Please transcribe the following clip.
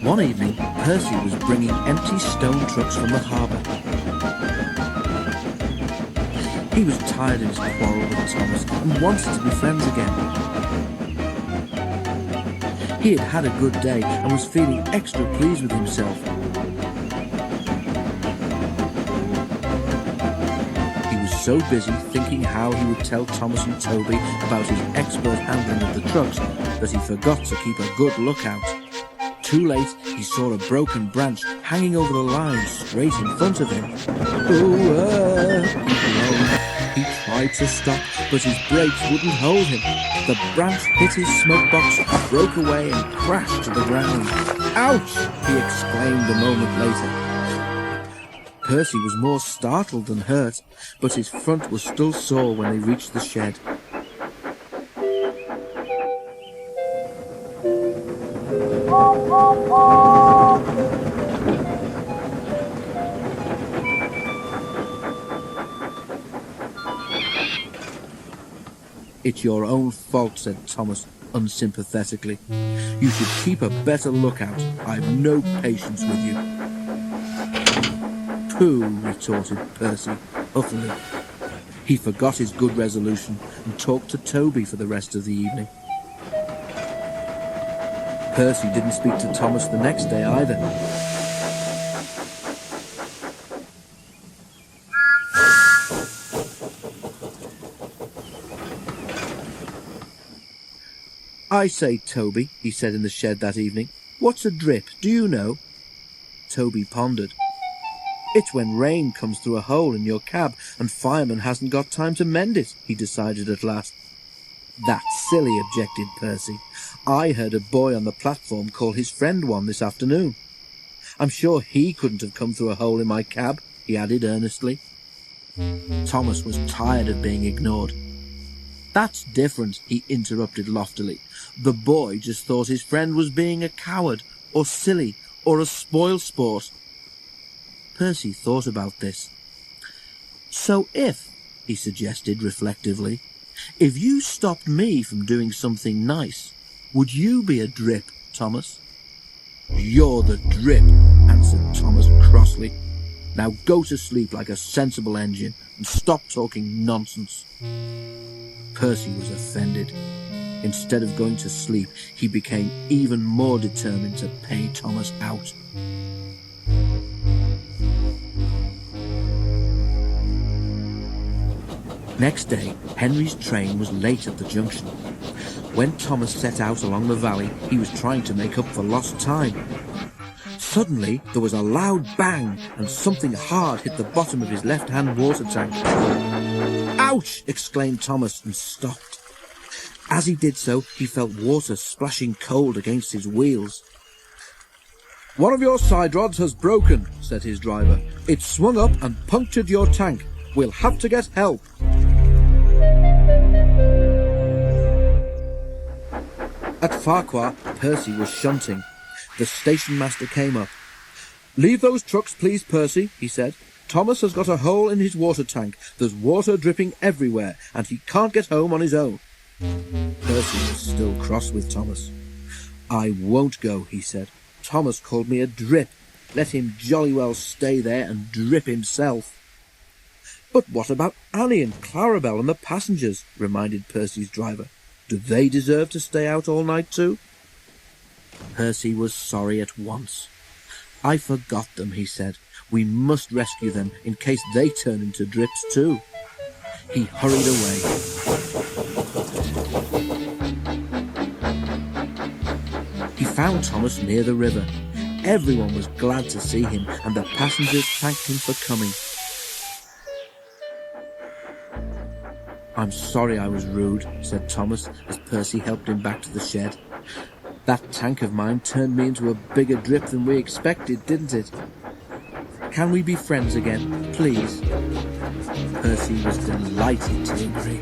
One evening, Percy was bringing empty stone trucks from the harbour. He was tired of his quarrel with Thomas and wanted to be friends again. He had had a good day and was feeling extra pleased with himself. He was so busy thinking how he would tell Thomas and Toby about his expert handling of the trucks that he forgot to keep a good lookout. Too late, he saw a broken branch hanging over the line straight in front of him. He tried to stop, but his brakes wouldn't hold him. The branch hit his smoke box, broke away and crashed to the ground. "Ouch!" he exclaimed a moment later. Percy was more startled than hurt, but his front was still sore when they reached the shed. "It's your own fault," said Thomas unsympathetically. "You should keep a better lookout. I've no patience with you." "Pooh," retorted Percy huffily. He forgot his good resolution and talked to Toby for the rest of the evening. Percy didn't speak to Thomas the next day either. "I say, Toby," he said in the shed that evening, "what's a drip? Do you know?" Toby pondered. "It's when rain comes through a hole in your cab and fireman hasn't got time to mend it," he decided at last. "That's silly," objected Percy. "I heard a boy on the platform call his friend one this afternoon. I'm sure he couldn't have come through a hole in my cab," he added earnestly. Thomas was tired of being ignored. "That's different," he interrupted loftily. "The boy just thought his friend was being a coward, or silly, or a spoilsport." Percy thought about this. "So if," he suggested reflectively, "if you stopped me from doing something nice, would you be a drip, Thomas?" "You're the drip," answered Thomas crossly. "Now go to sleep like a sensible engine and stop talking nonsense." Percy was offended. Instead of going to sleep, he became even more determined to pay Thomas out. Next day, Henry's train was late at the junction. When Thomas set out along the valley, he was trying to make up for lost time. Suddenly, there was a loud bang, and something hard hit the bottom of his left-hand water tank. "Ouch!" exclaimed Thomas, and stopped. As he did so, he felt water splashing cold against his wheels. "One of your side rods has broken," said his driver. "It's swung up and punctured your tank. We'll have to get help." At Farquhar, Percy was shunting. The station master came up. "Leave those trucks, please, Percy," he said. "Thomas has got a hole in his water tank. There's water dripping everywhere, and he can't get home on his own." Percy was still cross with Thomas. "I won't go," he said. "Thomas called me a drip. Let him jolly well stay there and drip himself." "But what about Annie and Clarabelle and the passengers?" reminded Percy's driver. "Do they deserve to stay out all night too?" Percy was sorry at once. "I forgot them," he said. "We must rescue them in case they turn into drips too." He hurried away. He found Thomas near the river. Everyone was glad to see him, and the passengers thanked him for coming. I'm sorry I was rude, said Thomas as Percy helped him back to the shed. That tank of mine turned me into a bigger drip than we expected, didn't it? Can we be friends again, please? Percy was delighted to agree.